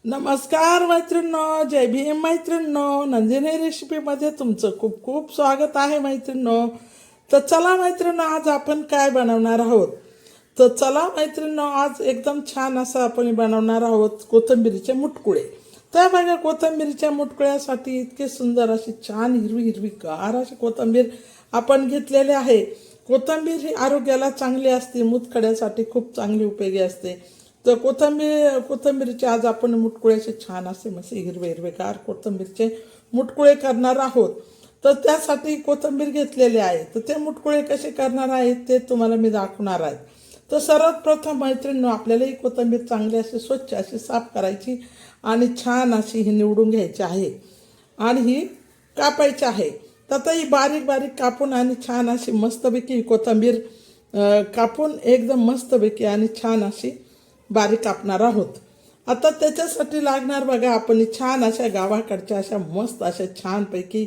नमस्कार मैत्रिणींनो, जय भीम मैत्रिणींनो. नंदिनी रेसिपीमध्ये तुमचं खूप खूप स्वागत आहे मैत्रिणींनो. तर चला मैत्रिणींनो, आज आपण काय बनवणार आहोत. तर चला मैत्रिणींनो, आज एकदम छान असं आपण बनवणार आहोत कोथिंबीरीचे मुटकुळे. तर बघा, कोथिंबीरीच्या मुटकुळ्यासाठी इतके सुंदर अशी छान हिरवी हिरवी गार अशी कोथिंबीर आपण घेतलेली आहे. कोथिंबीर ही आरोग्याला चांगली असते, मूतखड्यासाठी खूप चांगली उपयोगी असते. तर कोथिंबीरचे आज आपण मुटकुळेचे छान असे मस्त हिरवे हिरवेगार कोथिंबीरचे मुटकुळे करणार आहोत. तर त्यासाठी कोथिंबीर घेतलेले आहे. तर ते मुटकुळे कसे करणार आहेत ते तुम्हाला मी दाखवणार आहे. तर सर्वात प्रथम मैत्रिणींनो, आपल्याला ही कोथिंबीर चांगली अशी स्वच्छ अशी साफ करायची आणि छान अशी ही निवडून घ्यायची आहे आणि ही कापायची आहे. तर आता ही बारीक बारीक कापून आणि छान अशी मस्तपैकी ही कोथिंबीर कापून एकदम मस्तपैकी आणि छान अशी बारीक कापणार आहोत. आता त्याच्यासाठी लागणार बघा, आपण छान अशा गावाकडच्या अशा मस्त अशा छानपैकी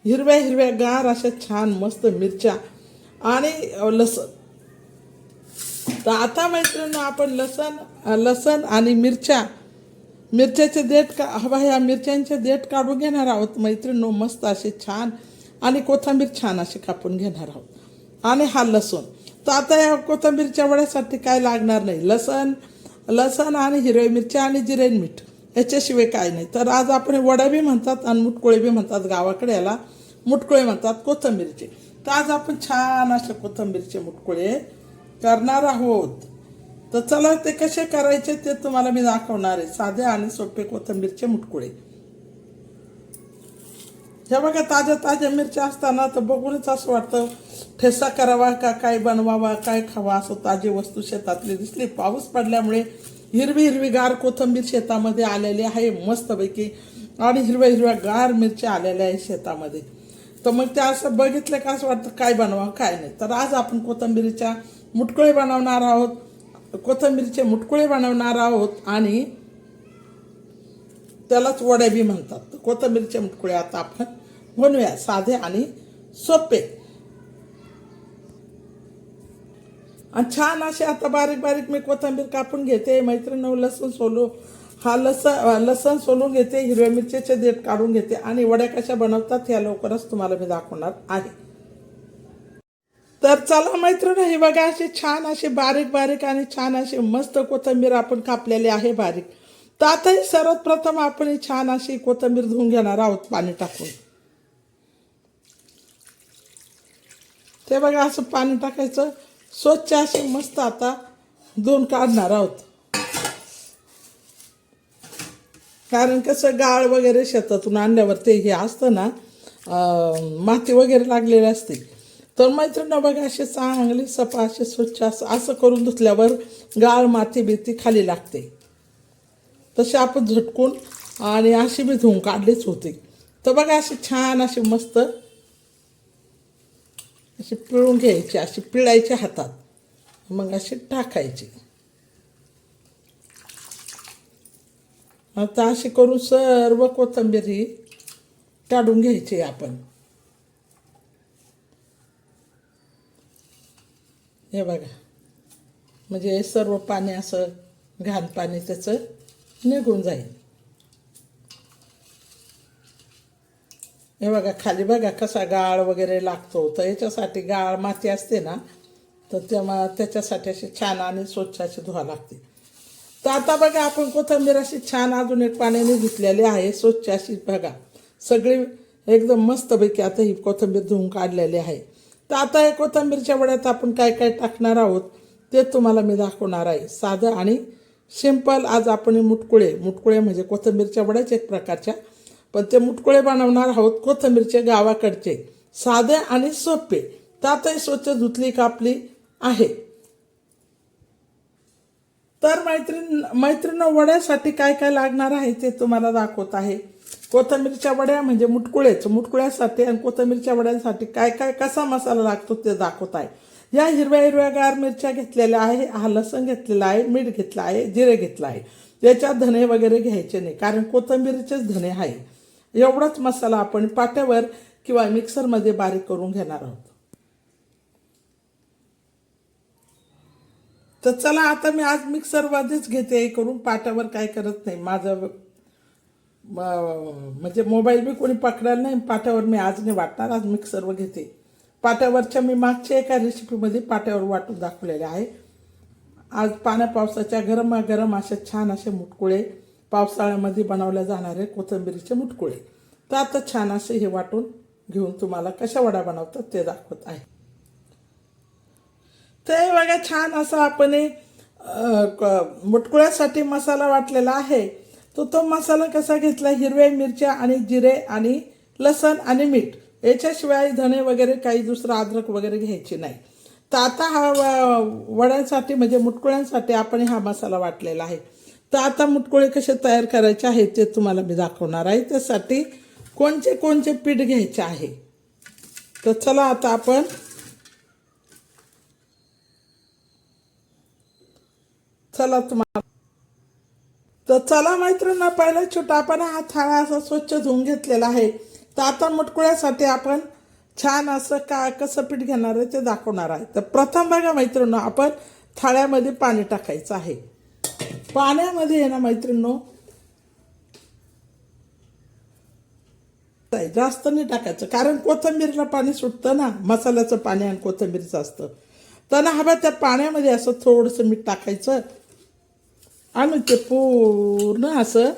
हिरव्या हिरव्या गार अशा छान मस्त मिरच्या आणि लसण. तर आता मैत्रिणी, आपण लसण आणि मिरच्याचे देठ ह्या मिरच्यांचे देठ काढून घेणार आहोत मैत्रिणींनो. मस्त असे छान आणि कोथिंबीर छान अशी कापून घेणार आहोत आणि हा लसूण. तर आता या कोथिंबीरच्या वड्यासाठी काय लागणार नाही, लसण आणि हिरवी मिरची आणि जिरे मीठ, याच्याशिवाय काय नाही. तर आज आपण वडा बी म्हणतात आणि मुटकुळे बी म्हणतात, गावाकडे याला मुटकुळे म्हणतात कोथिंबीरचे. तर आज आपण छान असे कोथिंबीरचे मुटकुळे करणार आहोत. तर चला, ते कसे करायचे ते तुम्हाला मी दाखवणार आहे. साधे आणि सोपे कोथिंबीरचे मुटकुळे. हे बघा, ताज्या मिरच्या असताना तर बघूनच असं वाटतं ठेसा करावा का काय बनवावा, काय खावा, असं ताजी वस्तू शेतातली दिसली. पाऊस पडल्यामुळे हिरवी हिरवी गार कोथिंबीर शेतामध्ये आलेली आहे मस्तपैकी आणि हिरव्या गार मिरच्या आलेल्या आहे शेतामध्ये. तर मग त्या असं बघितलं का असं वाटतं काय बनवा काय नाही. तर आज आपण कोथिंबीरीचे मुटकुळे बनवणार आहोत आणि त्यालाच वडे बी म्हणतात. तर कोथिंबीरचे मुटकुळे आता आपण बनवूया, साधे आणि सोपे. आणि छान असे आता बारीक बारीक मी कोथिंबीर कापून घेते मैत्रिणी. लसण सोलून घेते, हिरव्या मिरचीचे देठ काढून घेते आणि वड्या कशा बनवतात या लवकरच तुम्हाला मी दाखवणार आहे. तर चला मैत्रिणी, हे बघा, अशी छान अशी बारीक बारीक आणि छान अशी मस्त कोथिंबीर आपण कापलेली आहे बारीक. तर आता सर्वात प्रथम आपण छान अशी कोथिंबीर धुवून घेणार आहोत पाणी टाकून. ते बघा, असं पाणी टाकायचं, स्वच्छ अशी मस्त आता धुवून काढणार आहोत. कारण कसं गाळ वगैरे शेतातून आणल्यावर ते हे असतं ना, माती वगैरे लागलेली असते. तर मैत्रिणी बघा, असे चांगली सफा असे स्वच्छ असं करून धुतल्यावर गाळ माती भीती खाली लागते. तसे आपण झटकून आणि अशी बी धुवून काढलीच होती. तर बघा, अशी छान अशी मस्त अशी पिळून घ्यायची, अशी पिळायची हातात, मग अशी टाकायची. आता अशी करून सर्व कोथिंबीर ही काढून घ्यायची आपण. हे बघा, म्हणजे सर्व पाणी असं घाण पाणी त्याचं निघून जाईल. हे बघा, खाली बघा कसा गाळ वगैरे लागतो. तर याच्यासाठी गाळ माती असते ना, तर त्याच्यासाठी अशी छान आणि स्वच्छ अशी धुवा लागते. तर आता बघा, आपण कोथिंबीर अशी छान अजून एक पाण्याने धुतलेली आहे स्वच्छ अशी. बघा, सगळी एकदम मस्तपैकी आता ही कोथिंबीर धुवून काढलेली आहे. तर आता या कोथिंबीरच्या वड्यात आपण काय काय टाकणार आहोत ते तुम्हाला मी दाखवणार आहे. साधं आणि सिंपल आज आपण मुटकुळे म्हणजे कोथिंबीरच्या वड्याच एक प्रकारच्या, पण ते मुटकुळे बनवणार आहोत कोथिंबीरचे गावाकडचे, साधे आणि सोपे. तर आता स्वच्छ धुतली कापली आहे. तर मैत्रिणी वड्यासाठी काय काय लागणार आहे ते तुम्हाला दाखवत आहे. कोथिंबीरच्या वड्या म्हणजे मुटकुळ्यासाठी आणि कोथिंबीरच्या वड्यांसाठी काय काय कसा मसाला लागतो ते दाखवत आहे. या हिरव्या गार मिरच्या घेतलेल्या आहे, हा लसण घेतलेला आहे, मीठ घेतलं आहे, जिरे घेतलं आहे. याच्यात धने वगैरे घ्यायचे नाही, कारण कोथिंबीरचेच धने आहे. एवढाच मसाला आपण पाट्यावर किंवा मिक्सरमध्ये बारीक करून घेणार आहोत. तर चला आता मी आज मिक्सरमध्येच घेते हे करून, पाट्यावर काय करत नाही. माझं म्हणजे मोबाईल बी कोणी पकडायला नाही, पाट्यावर मी आज नाही वाटणार, आज मिक्सरवर घेते. पाट्यावरच्या मी मागच्या एका रेसिपीमध्ये पाट्यावर वाटून दाखवलेले आहे. आज पावसाच्या गरमागरम असे छान असे मुटकुळे, पावसाळ्यामध्ये बनवल्या जाणारे कोथिंबीरीचे मुटकुळे. तर आता छान असे हे वाटून घेऊन तुम्हाला कशा वडा बनवतात ते दाखवत आहे. ते बघा छान असा आपण मुटकुळ्यासाठी मसाला वाटलेला आहे. तो मसाला कसा घेतला, हिरव्या मिरच्या आणि जिरे आणि लसण आणि मीठ, याच्याशिवाय धणे वगैरे काही दुसरं अद्रक वगैरे घ्यायची नाही. तर आता हा वड्यांसाठी म्हणजे मुटकुळ्यांसाठी आपण हा मसाला वाटलेला आहे. तर आता मुटकुळे कसे तयार करायचे आहे ते तुम्हाला मी दाखवणार आहे. त्यासाठी कोणते कोणते पीठ घ्यायचे आहे. तर चला आता आपण चला मैत्रिणींना, पहिला छोटा आपण हा थाळा असा स्वच्छ धुवून घेतलेला आहे. तर आता मुटकुळ्यासाठी आपण छान असं कसं पीठ घेणार आहे ते दाखवणार आहे. तर प्रथम बघा मैत्रिणींनो, आपण थाळ्यामध्ये पाणी टाकायचं आहे. पाण्यामध्ये आहे ना मैत्रिणींनो, जास्त नाही टाकायचं, कारण कोथिंबीरला पाणी सुटतं ना, मसाल्याचं पाणी आणि कोथिंबीरचं असतं. तर ना हवा त्या पाण्यामध्ये असं थोडंसं मीठ टाकायचं आणि ते पूर्ण असं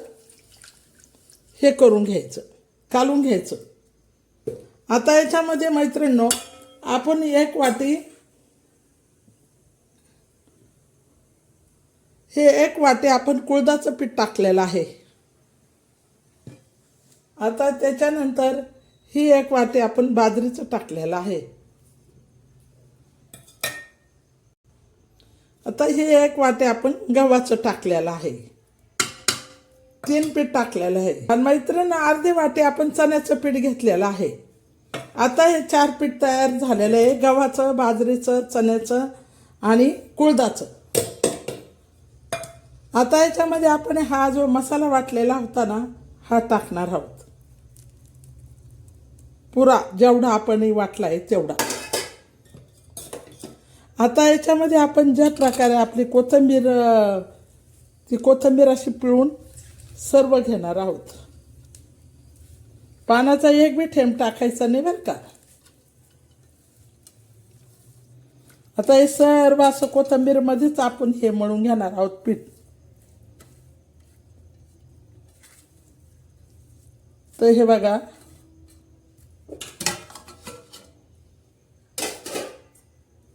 हे करून घ्यायचं, कालून घ्यायचं. आता याच्यामध्ये मैत्रिणींनो आपण एक वाटी आपण कुळथाचं पीठ टाकलेलं आहे. आता त्याच्यानंतर ही एक वाटी आपण बाजरीचं टाकलेलं आहे. आता ही एक वाटी आपण गव्हाचं टाकलेलं आहे. 3 पीठ टाकलेलं आहे. आणि मैत्रिणी अर्धी वाटी आपण चण्याचं पीठ घेतलेलं आहे. आता हे 4 पीठ तयार झालेलं आहे, गव्हाचं, बाजरीचं, चण्याचं आणि कुळथाचं. आता याच्यामध्ये आपण हा जो मसाला वाटलेला होता ना, हा टाकणार आहोत. पुरा जेवढा आपण वाटला आहे तेवढा. आता याच्यामध्ये आपण ज्या प्रकारे आपली कोथिंबीर अशी पिळून सर्व घेणार आहोत. पाण्याचा एक बी थेंब टाकायचा नाही बरं का. आता हे सर्व असं कोथिंबीरमध्येच आपण हे मळून घेणार आहोत पीठ. तर हे बघा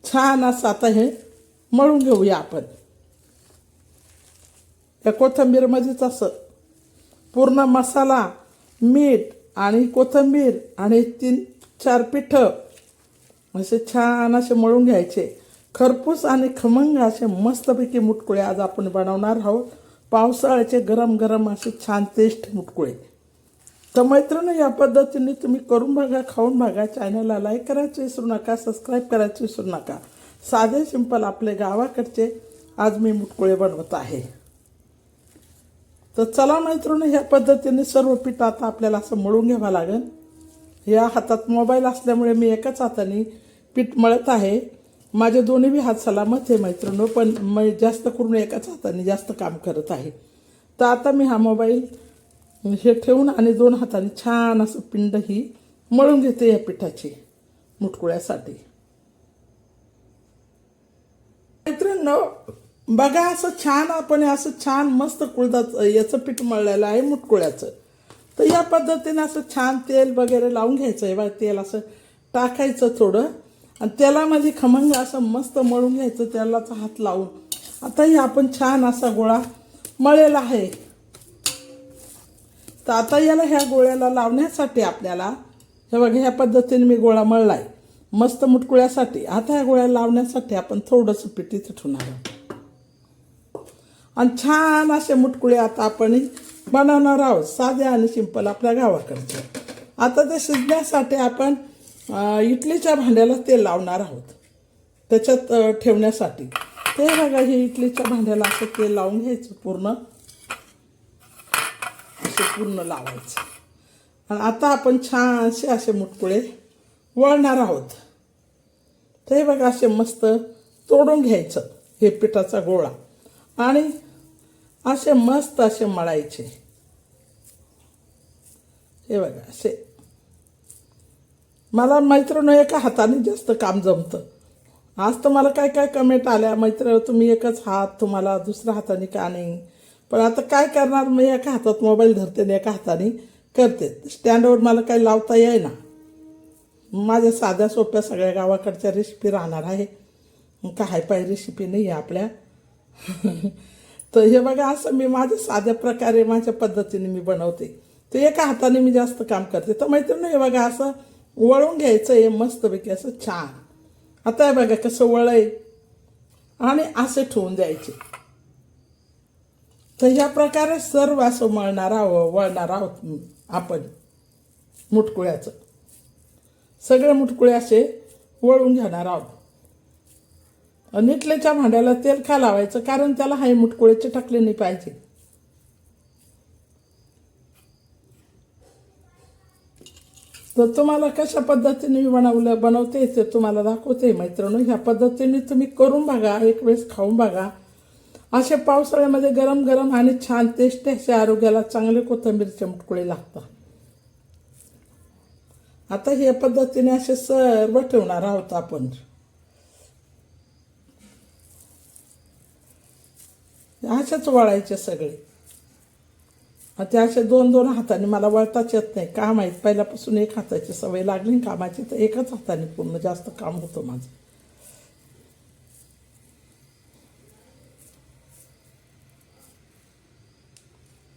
छान असं आता हे मळून घेऊया आपण. त्या कोथिंबीरमध्येच असं पूर्ण मसाला, मीठ आणि कोथिंबीर आणि 3-4 पिठं असे छान असे मळून घ्यायचे. खरपूस आणि खमंग असे मस्तपैकी मुटकुळे आज आपण बनवणार आहोत. पावसाळ्याचे गरम गरम असे छान टेस्ट मुटकुळे. तर मैत्रिणी, या पद्धतीने तुम्ही करून बघा, खाऊन बघा. चॅनलला लाईक करायचं विसरू नका, सबस्क्राईब करायचं विसरू नका. साधे सिंपल आपले गावाकडचे आज मी मुटकुळे बनवत आहे. तर चला मैत्रिणी, ह्या पद्धतीने सर्व पीठ आता आपल्याला असं मळून घ्यावं लागेल. या हातात मोबाईल असल्यामुळे मी एकाच हाताने पीठ मळत आहे. माझे दोन्ही बी हात सलामत आहे मैत्रिणी, पण मी जास्त करून एकाच हाताने जास्त काम करत आहे. तर आता मी हा मोबाईल हे ठेवून आणि 2 हाताने छान असं पिंड ही मळून घेते या पिठाची मुटकुळ्यासाठी. मैत्रिणींनो बघा, असं छान आपण असं छान मस्त कुळथाचं याचं पीठ मळलेलं आहे मुटकुळ्याचं. तर या पद्धतीने असं छान तेल वगैरे लावून घ्यायचं आहे बघा. तेल असं टाकायचं थोडं आणि तेलामध्ये खमंग असं मस्त मळून घ्यायचं तेलाचा हात लावून. आता हे आपण छान असा गोळा मळलेला आहे. तर आता याला ह्या गोळ्याला लावण्यासाठी आपल्याला हे बघा ह्या पद्धतीने मी गोळा मळला आहे मस्त मुटकुळ्यासाठी. आता ह्या गोळ्या लावण्यासाठी आपण थोडंसं पीठ इथं ठेवणार आहोत आणि छान असे मुटकुळे आता आपण बनवणार आहोत, साधे आणि सिंपल आपल्या गावाकडचे. आता ते शिजण्यासाठी आपण इडलीच्या भांड्याला तेल लावणार आहोत त्याच्यात ठेवण्यासाठी. ते बघा हे इडलीच्या भांड्याला असं तेल लावून घ्यायचं, पूर्ण लावायचं. आणि आता आपण छानसे असे मुटकुळे वळणार आहोत. ते बघा असे मस्त तोडून घ्यायचं. हे पिठाचा गोळा आणि असे मस्त असे मळायचे. हे बघा असे. मला मैत्रिणी एका हाताने जास्त काम जमतं. आज तर मला काय काय कमेंट आल्या, मैत्रिणी तुम्ही एकच हात, तुम्हाला दुसऱ्या हाताने का नाही. पण आता काय करणार, मी एका हातात मोबाईल धरते आणि एका हाताने करते. स्टँडवर मला काही लावता येईना. माझ्या साध्या सोप्या सगळ्या गावाकडच्या रेसिपी राहणार आहे, का हायफाय रेसिपी नाही आहे आपल्या. तर हे बघा असं मी माझ्या साध्या प्रकारे माझ्या पद्धतीने मी बनवते. तर एका हाताने मी जास्त काम करते. तर मैत्रिणी हे बघा असं वळून घ्यायचं आहे मस्तपैकी असं छान. आता हे बघा कसं वळय आणि असे ठेवून द्यायचे. तर ह्या प्रकारे सर्व असं वळणार आहोत आपण मुटकुळ्याचं. सगळे मुटकुळे असे वळून घेणार आहोत. आणि इडलीच्या भांड्याला तेल का लावायचं, कारण त्याला हाय मुटकुळे चिटकले नाही पाहिजे. तर तुम्हाला कशा पद्धतीने मी बनवते ते तुम्हाला दाखवते मैत्रिणी. ह्या पद्धतीने तुम्ही करून बघा, एक वेळेस खाऊन बघा. असे पावसाळ्यामध्ये गरम गरम आणि छान टेस्टी असे आरोग्याला चांगले कोथिंबीरचे मुटकुळे लागतात. आता ह्या पद्धतीने असे सर्व ठेवणार आहोत आपण. असेच वळायचे सगळे. ते असे दोन दोन हाताने मला वळताच येत नाही, का माहीत. पहिल्यापासून एक हाताची सवय लागली कामाची, तर एकच हाताने पूर्ण जास्त काम होतं माझं.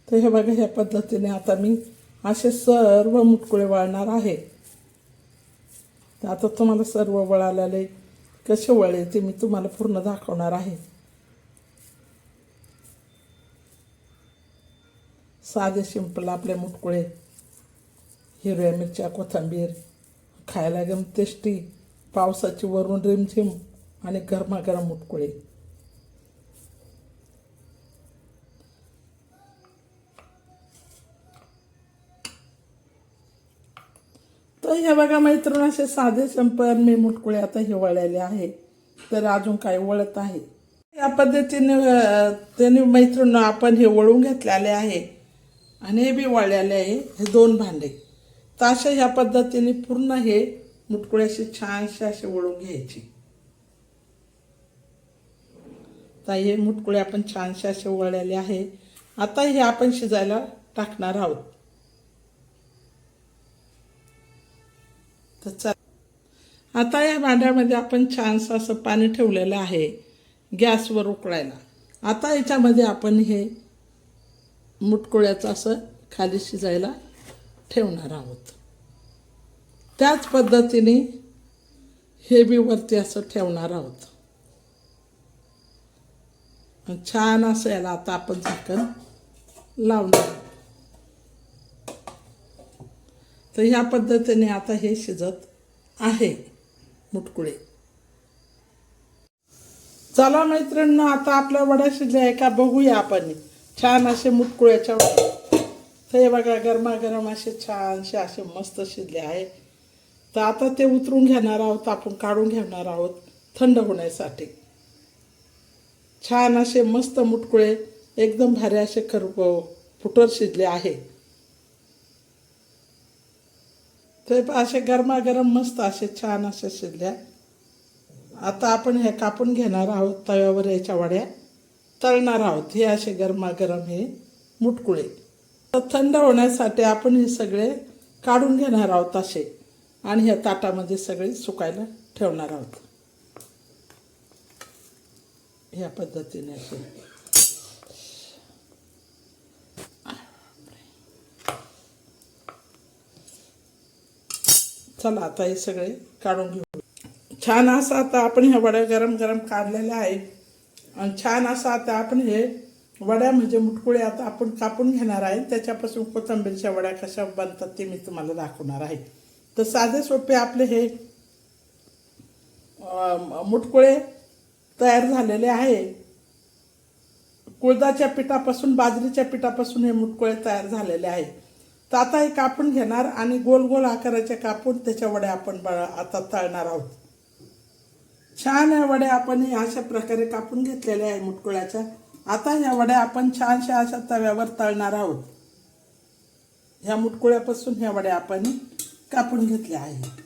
तर हे बघा ह्या पद्धतीने आता मी असे सर्व मुटकुळे वळणार आहे. तर आता तुम्हाला सर्व वळालेले कसे वळले ते मी तुम्हाला पूर्ण दाखवणार आहे. साधे सिंपल आपले मुटकुळे, हिरव्या मिरच्या, कोथिंबीर, खायला एकदम टेस्टी, पावसाची वरून रिमझिम आणि गरमागरम मुटकुळे. तर हे बघा मैत्रिणी असे साधे सिंपल मी मुटकुळे आता हे वळलेले आहे. तर अजून काय वळत आहे. या पद्धतीने त्याने मैत्रिणी आपण हे वळून घेतलेले आहे आणि हे बी वळलेले आहे. हे दोन भांडे. तर अशा ह्या पद्धतीने पूर्ण हे मुटकुळे असे छानसे असे वळून घ्यायचे. तर हे मुटकुळे आपण छानसे असे वळलेले आहे. आता हे आपण शिजायला टाकणार आहोत. तर चला आता या भांड्यामध्ये आपण छानसं असं पाणी ठेवलेलं आहे गॅसवर उकळायला. आता याच्यामध्ये आपण हे मुटकुळ्याचं असं खाली शिजायला ठेवणार आहोत. त्याच पद्धतीने हे बी वरती असं ठेवणार आहोत. छान असं याला आता आपण झाकण लावणार. तर ह्या पद्धतीने आता हे शिजत आहे मुटकुळे. चला मैत्रिणींनो, आता आपल्या वड्या शिजल्या आहे का बघूया आपण. छान असे मुटकुळ्याच्या वड्या. तर हे बघा गरमागरम असे छानसे असे मस्त शिजले आहे. तर आता ते उतरून घेणार आहोत आपण, काढून घेणार आहोत थंड होण्यासाठी. छान असे मस्त मुटकुळे एकदम भारी असे फुटर शिजले आहे. ते असे गरमागरम मस्त असे छान असे शिजल्या. आता आपण हे कापून घेणार आहोत तव्यावर. याच्या वड्या तळणार आहोत. हे असे गरमागरम हे मुटकुळे. तर थंड होण्यासाठी आपण हे सगळे काढून घेणार आहोत असे आणि ह्या ताटामध्ये सगळे सुकायला ठेवणार आहोत. ह्या पद्धतीने असे. चला आता हे सगळे काढून घेऊ. छान असं आता आपण ह्या वड्या गरम गरम काढलेल्या आहे. आणि छान असं आता आपण हे वड्या म्हणजे मुटकुळे आता आपण कापून घेणार आहे. त्याच्यापासून कोथिंबीरच्या वड्या कशा बनतात ते मी तुम्हाला दाखवणार आहे. तर साधे सोपे आपले हे मुटकुळे तयार झालेले आहे. कुळदाच्या पिठापासून, बाजरीच्या पिठापासून हे मुटकुळे तयार झालेले आहे. तर आता हे कापून घेणार आणि गोल गोल आकाराचे कापून त्याच्या वड्या आपण आता तळणार आहोत. छान या वड्या आपण अशा प्रकारे कापून घेतलेल्या आहे मुटकुळ्याच्या. आता ह्या वड्या आपण छानशा अशा तव्यावर तळणार आहोत. ह्या मुटकुळ्यापासून ह्या वड्या आपण कापून घेतल्या आहे.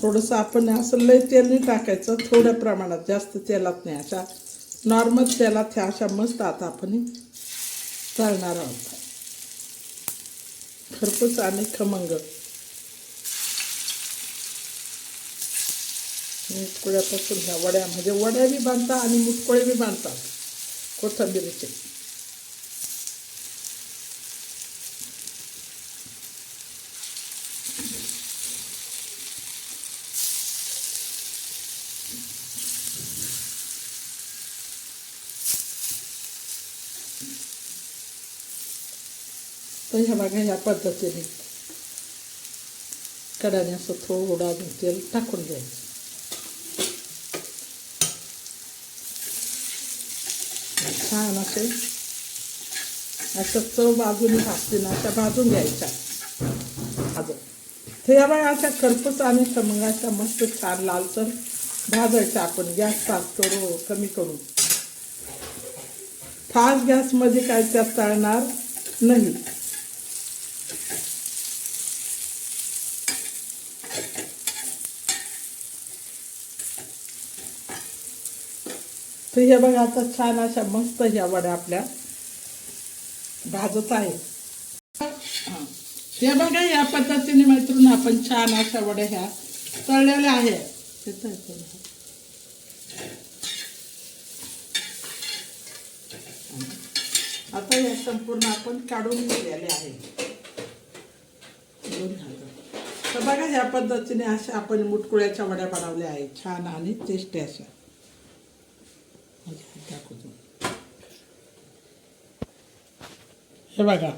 थोडंसं आपण असं लय तेल नाही टाकायचं, थोड्या प्रमाणात, जास्त तेलात नाही, अशा नॉर्मल तेलात ह्या अशा मस्त आता आपण तळणार आहोत. खरपूस आणि खमंग मुटकुळ्यापासून ह्या वड्या, म्हणजे वड्या बी बांधतात आणि मुटकुळे बी बांधतात कोथिंबीरीचे. तर ह्या बघा ह्या पद्धतीने कडाने असं थोडं तेल टाकून घ्यायचं. छान असे असं चव बाजूने भाजतील अशा भाजून घ्यायच्या. अजून ते ह्या बाय अशा खरपूस आणि खमंग अशा मस्त छान लालसर भाजायच्या. आपण गॅस फास्ट करू कमी करू, फास्ट गॅसमध्ये काय त्यात तळणार नाही. तर हे बघा आता छान अशा मस्त ह्या वड्या आपल्या भाजत आहे. हे बघा या पद्धतीने मैत्रीण आपण छान अशा वड्या ह्या तळलेल्या आहेत. आता या संपूर्ण आपण काढून घेतलेले आहे. तर बघा ह्या पद्धतीने अशा आपण मुटकुळ्याच्या वड्या बनवल्या आहेत, छान आणि टेस्टी अशा. हे बघा